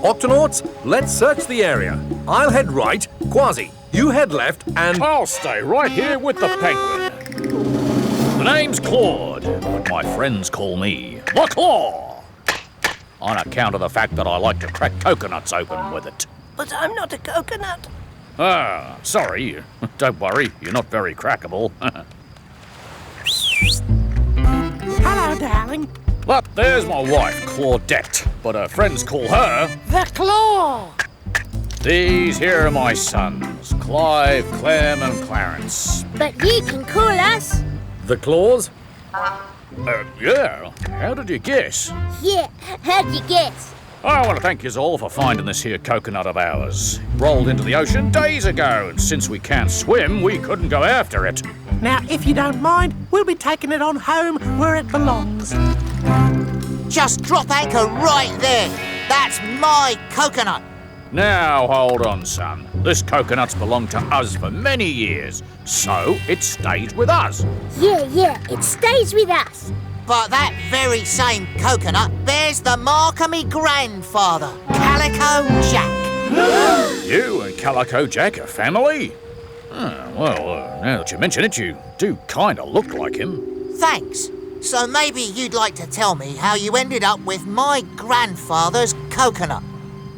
Octonauts, let's search the area. I'll head right. Kwazii, you head left and... I'll stay right here with the penguin. The name's Claude, but my friends call me the Claw, on account of the fact that I like to crack coconuts open with it. But I'm not a coconut. Ah, sorry. Don't worry, you're not very crackable. Hello, darling. But there's my wife, Claudette, but her friends call her The Claw. These here are my sons, Clive, Clem and Clarence. But you can call us. The claws? Yeah, how did you guess? Yeah, how'd you guess? I want to thank yous all for finding this here coconut of ours. Rolled into the ocean days ago, and since we can't swim, we couldn't go after it. Now, if you don't mind, we'll be taking it on home where it belongs. Just drop anchor right there. That's my coconut. Now, hold on, son. This coconut's belonged to us for many years, so it stays with us. Yeah, it stays with us. But that very same coconut bears the mark of me grandfather, Calico Jack. You and Calico Jack are family? Well, now that you mention it, you do kind of look like him. Thanks. So maybe you'd like to tell me how you ended up with my grandfather's coconut.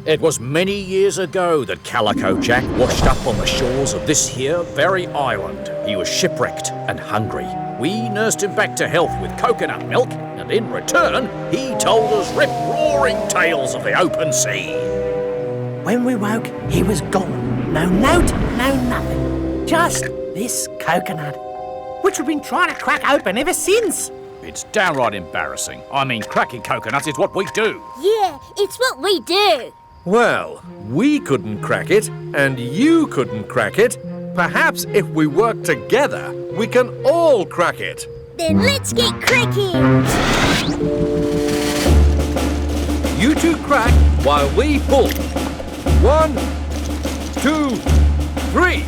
It was many years ago that Calico Jack washed up on the shores of this here very island. He was shipwrecked and hungry. We nursed him back to health with coconut milk, and in return, he told us rip-roaring tales of the open sea. When we woke, he was gone. No note, no nothing. Just this coconut, which we've been trying to crack open ever since. It's downright embarrassing. I mean, cracking coconuts is what we do. Yeah, it's what we do. Well, we couldn't crack it, and you couldn't crack it. Perhaps if we work together, we can all crack it. Then let's get cracking. You two crack while we pull. 1, 2, 3.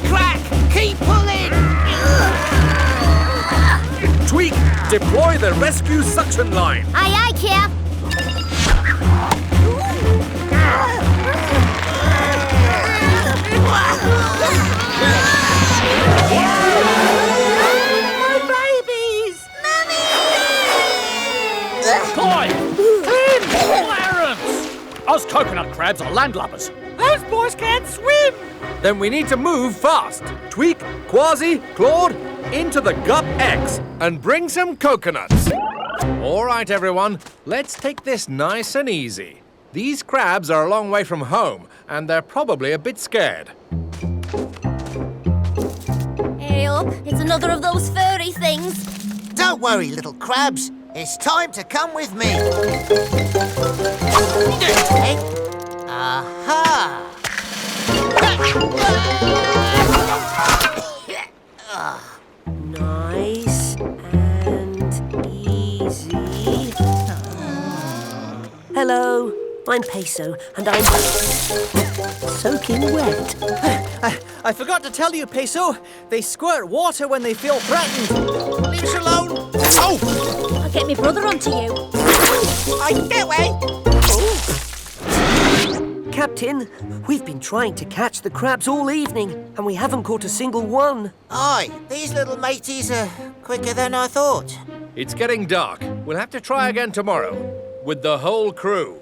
Crack! Keep pulling! Tweak, deploy the rescue suction line. Aye, Cap. My babies! Clive! Clarence! Us coconut crabs are landlubbers. Those boys can't swim! Then we need to move fast. Tweak, Kwazii, Claude, into the Gut X and bring some coconuts. All right, everyone, let's take this nice and easy. These crabs are a long way from home, and they're probably a bit scared. Help, it's another of those furry things. Don't worry, little crabs. It's time to come with me. Aha! Nice and easy. Hello, I'm Peso, and I'm soaking wet. I forgot to tell you, Peso. They squirt water when they feel threatened. Leave us alone. Oh! I'll get my brother onto you. Get away! Captain, we've been trying to catch the crabs all evening, and we haven't caught a single one. Aye, these little mateys are quicker than I thought. It's getting dark. We'll have to try again tomorrow with the whole crew.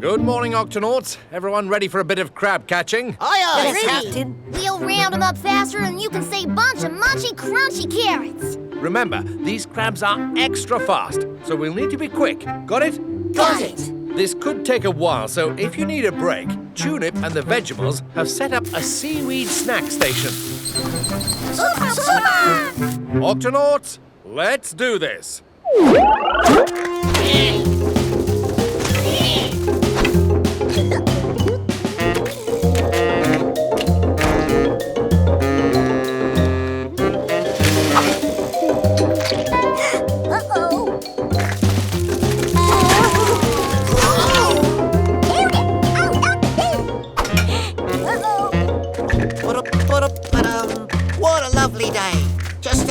Good morning, Octonauts. Everyone ready for a bit of crab catching? Aye, Yes, Captain. We'll round them up faster than you can say bunch of munchy crunchy carrots. Remember, these crabs are extra fast, so we'll need to be quick. Got it? Got it. This could take a while, so if you need a break, Tulip and the Vegetables have set up a seaweed snack station. Octonauts, let's do this.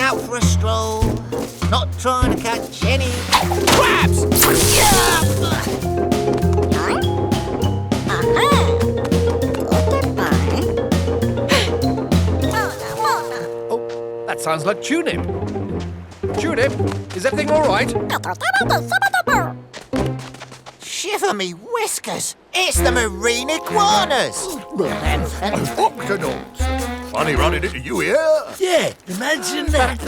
out for a stroll, not trying to catch any crabs. Oh, that sounds like Tunip. Tunip, is everything all right? Shiver me whiskers! It's the marine iguanas! Octonauts! Funny running into you here. Yeah, imagine that.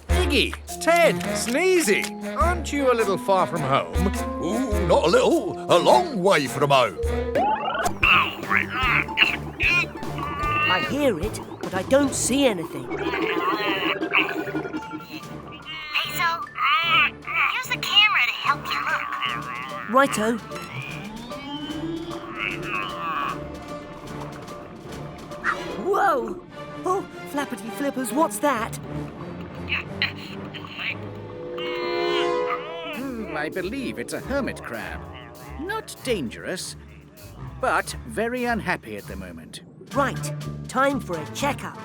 Iggy, Ted, Sneezy, aren't you a little far from home? Ooh, not a little, a long way from home. I hear it, but I don't see anything. Peso, use the camera to help you look. Righto. Whoa! Oh, flappity flippers, what's that? I believe it's a hermit crab. Not dangerous, but very unhappy at the moment. Right, time for a checkup.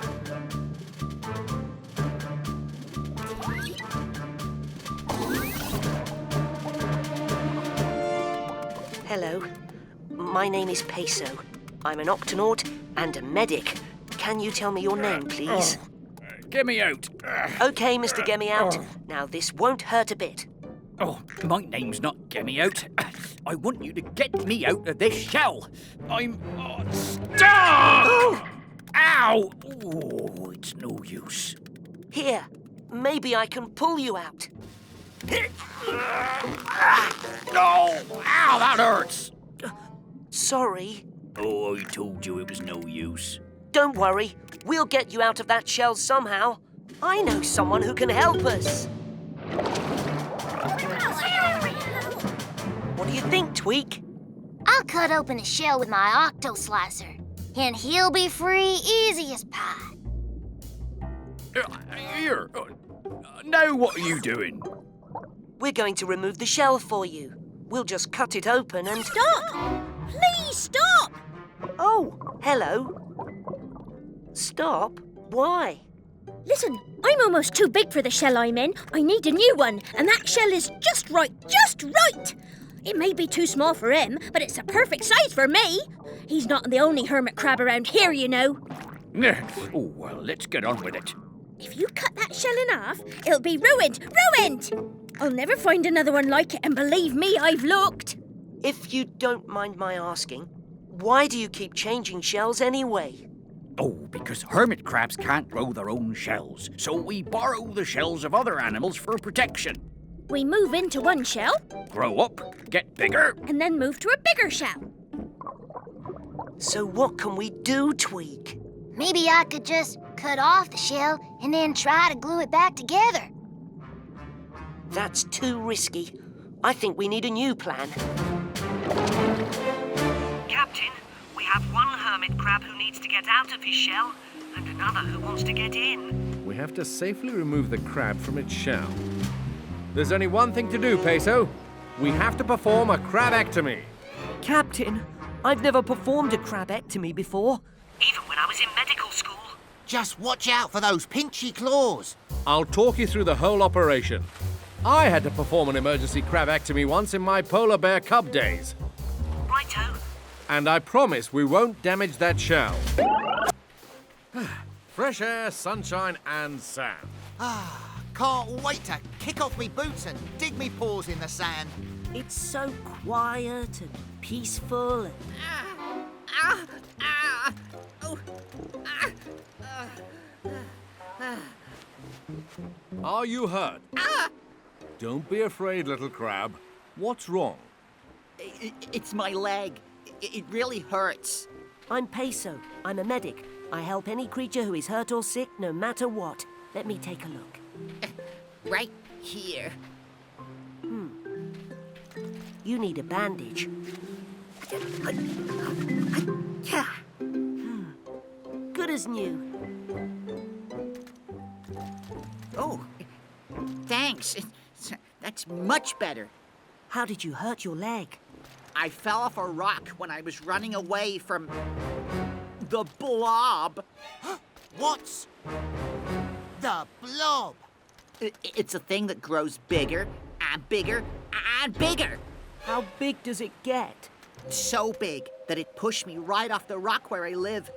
Hello, my name is Peso. I'm an Octonaut and a medic. Can you tell me your name, please? Get me out. Okay, Mr. Get Me Out. Now, this won't hurt a bit. Oh, my name's not Get Me Out. I want you to get me out of this shell. I'm stuck! Oh! Ow! Oh, it's no use. Here, maybe I can pull you out. No! Ow, that hurts! Sorry. Oh, I told you it was no use. Don't worry, we'll get you out of that shell somehow. I know someone who can help us. What do you think, Tweak? I'll cut open a shell with my octo slicer, and he'll be free easy as pie. Here. Now what are you doing? We're going to remove the shell for you. We'll just cut it open and... Stop! Please stop! Oh, hello. Stop? Why? Listen, I'm almost too big for the shell I'm in. I need a new one, and that shell is just right, just right! It may be too small for him, but it's a perfect size for me. He's not the only hermit crab around here, you know. Oh, well, let's get on with it. If you cut that shell in half, it'll be ruined, ruined! I'll never find another one like it, and believe me, I've looked. If you don't mind my asking, why do you keep changing shells anyway? Oh, because hermit crabs can't grow their own shells, so we borrow the shells of other animals for protection. We move into one shell, Grow up, get bigger. and then move to a bigger shell. So what can we do, Tweak? Maybe I could just cut off the shell and then try to glue it back together. That's too risky. I think we need a new plan. Captain, we have one hermit crab who needs to get out of his shell and another who wants to get in. We have to safely remove the crab from its shell. There's only one thing to do, Peso. We have to perform a crabectomy. Captain, I've never performed a crabectomy before. Even when I was in medical school. Just watch out for those pinchy claws. I'll talk you through the whole operation. I had to perform an emergency crabectomy once in my polar bear cub days. Righto. And I promise we won't damage that shell. Fresh air, sunshine, and sand. Can't wait to kick off me boots and dig me paws in the sand. It's so quiet and peaceful and... Are you hurt? Don't be afraid, little crab. What's wrong? It's my leg. It really hurts. I'm Peso. I'm a medic. I help any creature who is hurt or sick, no matter what. Let me take a look. Right here. You need a bandage. Good as new. Oh, thanks. That's much better. How did you hurt your leg? I fell off a rock when I was running away from the blob. What's The blob. It's a thing that grows bigger and bigger and bigger. How big does it get? So big that it pushed me right off the rock where I live.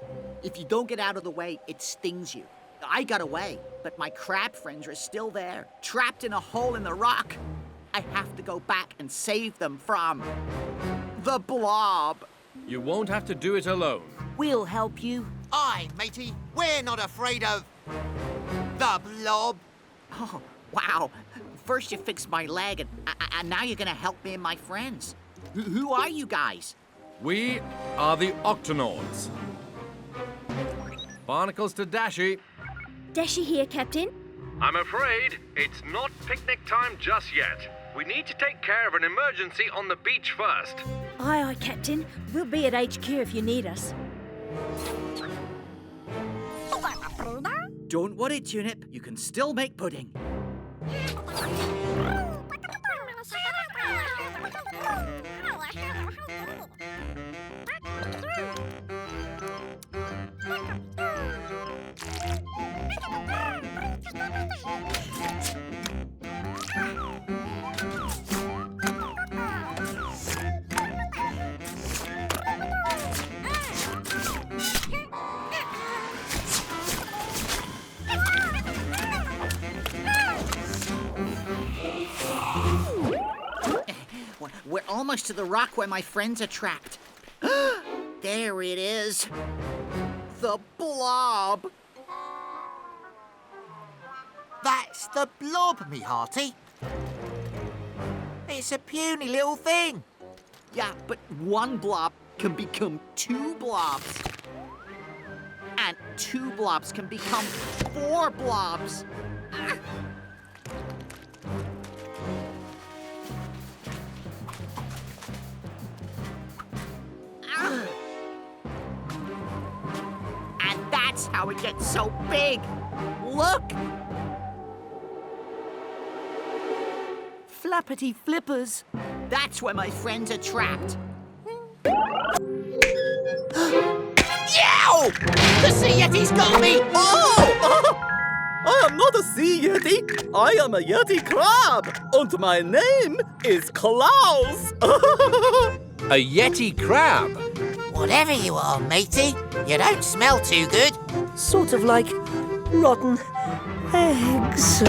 If you don't get out of the way, it stings you. I got away, but my crab friends are still there, trapped in a hole in the rock. I have to go back and save them from the blob. You won't have to do it alone. We'll help you. Aye, matey, we're not afraid of the blob. Oh, wow. First you fixed my leg, and now you're gonna help me and my friends. Who are you guys? We are the Octonauts. Barnacles to Dashy. Dashi here, Captain. I'm afraid it's not picnic time just yet. We need to take care of an emergency on the beach first. Aye, aye, Captain. We'll be at HQ if you need us. Don't worry, Tunip. You can still make pudding. We're almost to the rock where my friends are trapped. There it is. The blob. That's the blob, me hearty. It's a puny little thing. Yeah, but one blob can become two blobs. And two blobs can become four blobs. And that's how it gets so big. Look! Flappity flippers. That's where my friends are trapped. Yow! The sea yeti's got me! Oh! I am not a sea yeti. I am a yeti crab. And my name is Klaus. A Yeti crab. Whatever you are, matey, you don't smell too good. Sort of like rotten eggs.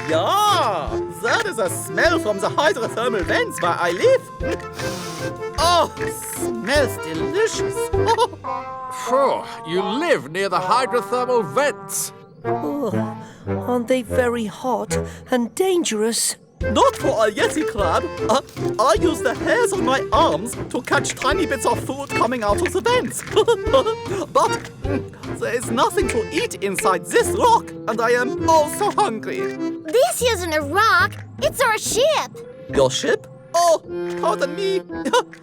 Yeah, that is a smell from the hydrothermal vents where I live. Oh, smells delicious. Phew, you live near the hydrothermal vents. Oh, aren't they very hot and dangerous? Not for a yeti crab. I use the hairs on my arms to catch tiny bits of food coming out of the vents. But there is nothing to eat inside this rock, and I am also hungry. This isn't a rock, it's our ship. Your ship? Oh, pardon me.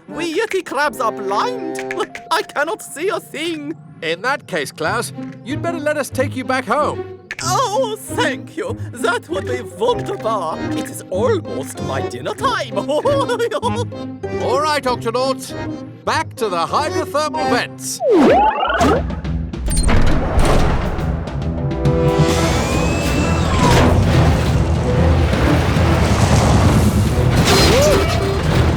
We yeti crabs are blind. I cannot see a thing. In that case, Klaus, you'd better let us take you back home. Oh, thank you. That would be wunderbar. It is almost my dinner time. All right, Octonauts. Back to the hydrothermal vents.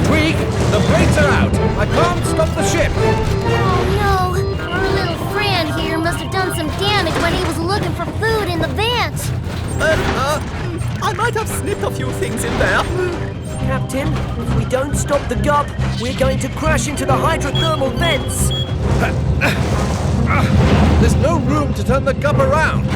Tweak, the brakes are out. I can't stop the ship. Oh no, our little friend here must have done some damage when he was looking for food in the vents. I might have snipped a few things in there. Captain, if we don't stop the gup, we're going to crash into the hydrothermal vents. There's no room to turn the gup around.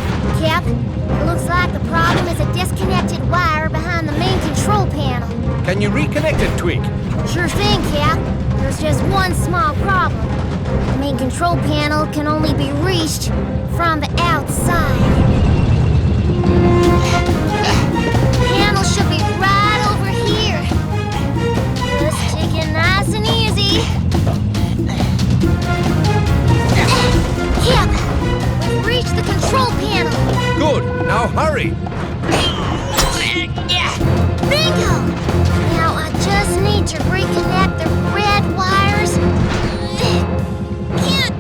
Cap, it looks like the problem is a disconnected wire behind the main control panel. Can you reconnect it, Tweak? Sure thing, Cap. There's just one small problem. The main control panel can only be reached from the outside. Panel should be right over here. Just take it nice and easy. Cap, we've reached the control panel. Good. Now hurry. Bingo! Now I just need to reconnect the red wires. Can't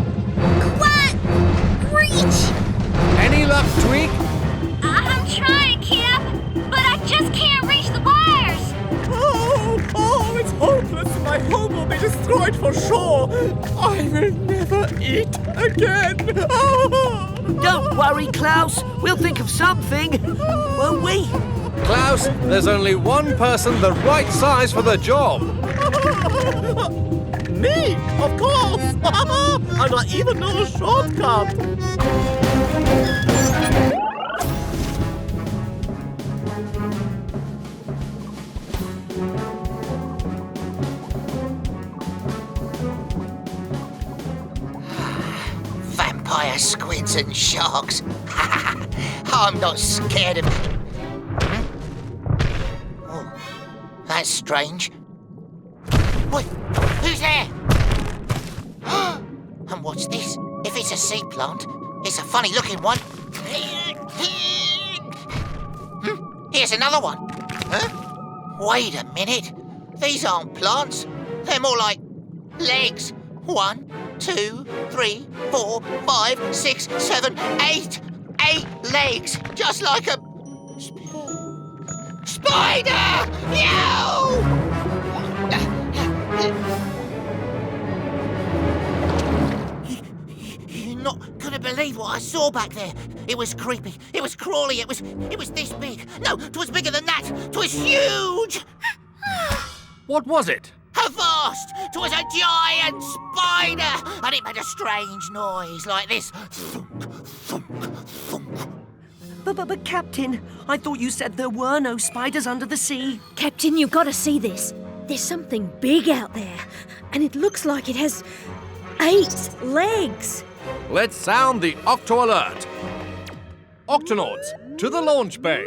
quite reach. Any luck, Tweak? shore. I will never eat again. Don't worry, Klaus. We'll think of something, won't we? Klaus, there's only one person the right size for the job. Me, of course. And I even know a shortcut. Vampire squids and sharks. I'm not scared of it. Oh, that's strange. What? Who's there? And what's this? If it's a sea plant, it's a funny looking one. Here's another one. Huh? Wait a minute. These aren't plants. They're more like legs. 1, 2, 3, 4, 5, 6, 7, 8. 8 legs. Just like a spider! Yow! You're not gonna believe what I saw back there. It was creepy. It was crawly. It was this big. No, 'twas bigger than that. 'Twas huge. What was it? Avast! 'Twas a giant spider, and it made a strange noise like this. Thunk, thunk, thunk. But Captain, I thought you said there were no spiders under the sea. Captain, you've got to see this. There's something big out there, and it looks like it has 8 legs. Let's sound the Octo Alert. Octonauts, to the launch bay.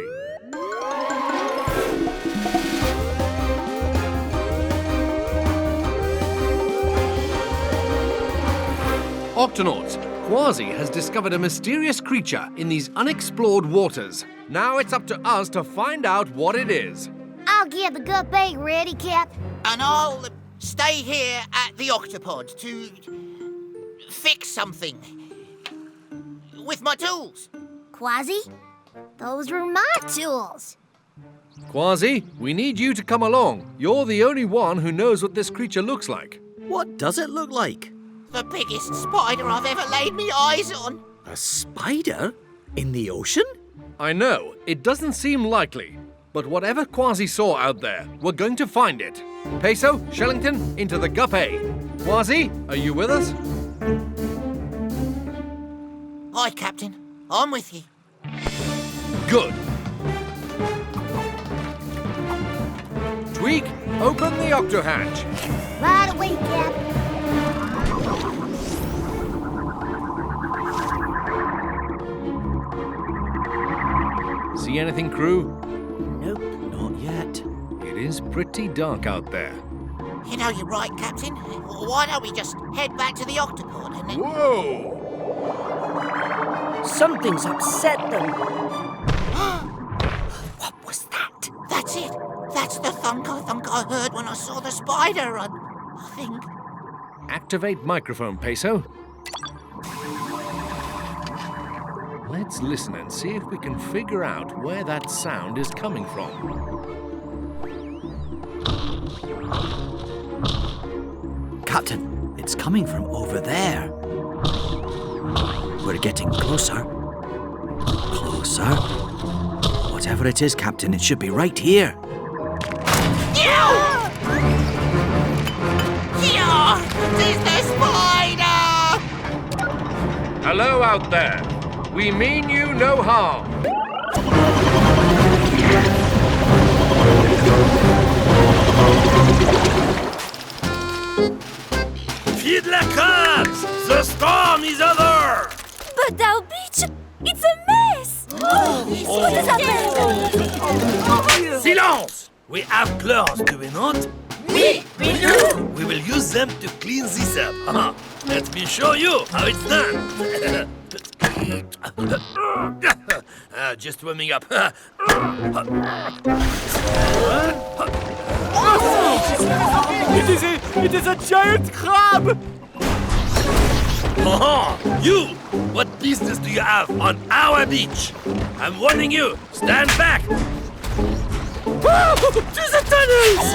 Octonauts, Kwazii has discovered a mysterious creature in these unexplored waters. Now it's up to us to find out what it is. I'll get the gut bait ready, Cap. And I'll stay here at the Octopod to fix something with my tools. Kwazii, those were my tools. Kwazii, we need you to come along. You're the only one who knows what this creature looks like. What does it look like? The biggest spider I've ever laid me eyes on. A spider? In the ocean? I know, it doesn't seem likely. But whatever Kwazii saw out there, we're going to find it. Peso, Shellington, into the guppy. Kwazii, are you with us? Aye, Captain. I'm with you. Good. Tweak, open the octo hatch. Right away, Cap. See anything, crew? Nope, not yet. It is pretty dark out there. You know, you're right, Captain. Why don't we just head back to the Octopod and then... Whoa! Something's upset them. What was that? That's it. That's the thunk I heard when I saw the spider, I think. Activate microphone, Peso. Let's listen and see if we can figure out where that sound is coming from. Captain, it's coming from over there. We're getting closer. Closer. Whatever it is, Captain, it should be right here. Yeah! It's the spider! Hello out there. We mean you no harm. Fiddler crabs! The storm is over! But our beach, it's a mess! What is happening? Silence! We have claws, do we not? We do! We will use them to clean this up. Let me show you how it's done. Just warming up. It is a giant crab! You! What business do you have on our beach? I'm warning you. Stand back. To the tunnels!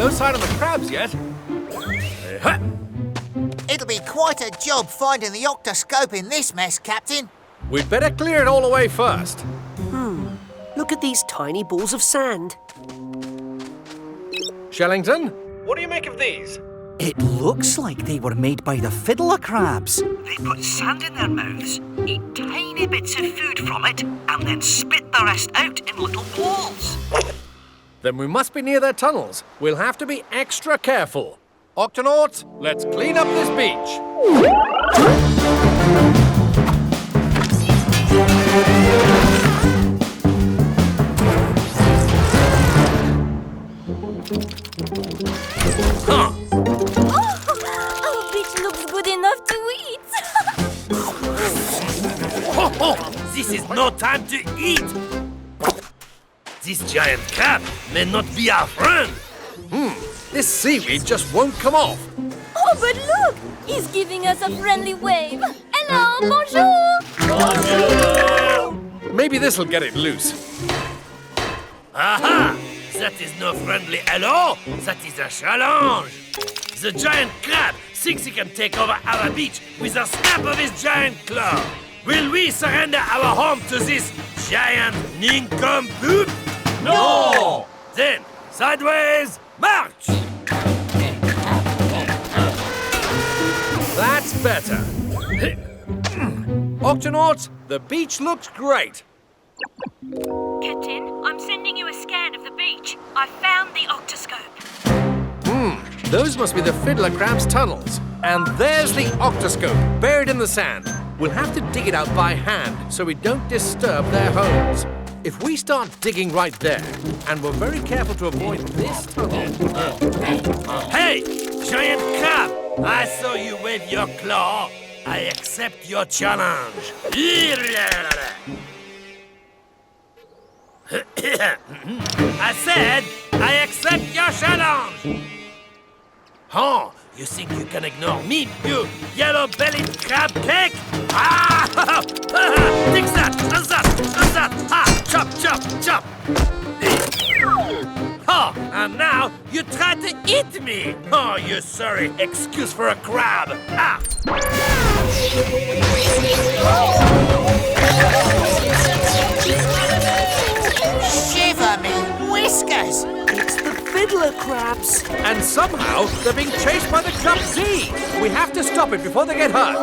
No sign of the crabs yet. It'll be quite a job finding the octoscope in this mess, Captain. We'd better clear it all away first. Look at these tiny balls of sand. Shellington, what do you make of these? It looks like they were made by the fiddler crabs. They put sand in their mouths, eat tiny bits of food from it, and then spit the rest out in little balls. Then we must be near their tunnels. We'll have to be extra careful. Octonauts, let's clean up this beach. Huh. Our beach looks good enough to eat. Ho, ho! This is no time to eat! This giant crab may not be our friend. This seaweed just won't come off. Oh, but look! He's giving us a friendly wave. Hello, bonjour! Maybe this'll get it loose. Aha! That is no friendly hello, that is a challenge. The giant crab thinks he can take over our beach with a snap of his giant claw. Will we surrender our home to this giant nincompoop? No! Then, sideways, march! That's better. Octonauts, the beach looks great. Captain, I'm sending you a scan of the beach. I found the octoscope. Those must be the fiddler crab's tunnels. And there's the octoscope, buried in the sand. We'll have to dig it out by hand so we don't disturb their homes. If we start digging right there, and we're very careful to avoid this tunnel... Hey, giant crab! I saw you wave your claw. I accept your challenge. I said, I accept your challenge! Oh, you think you can ignore me, you yellow-bellied crab cake? Ah! Take that, and that, and that! Ah! Chop, chop, chop! Oh, and now you try to eat me! Oh, you sorry excuse for a crab! Ah! Shiver me whiskers! It's the fiddler crabs. And somehow they're being chased by the Kwazii. We have to stop it before they get hurt.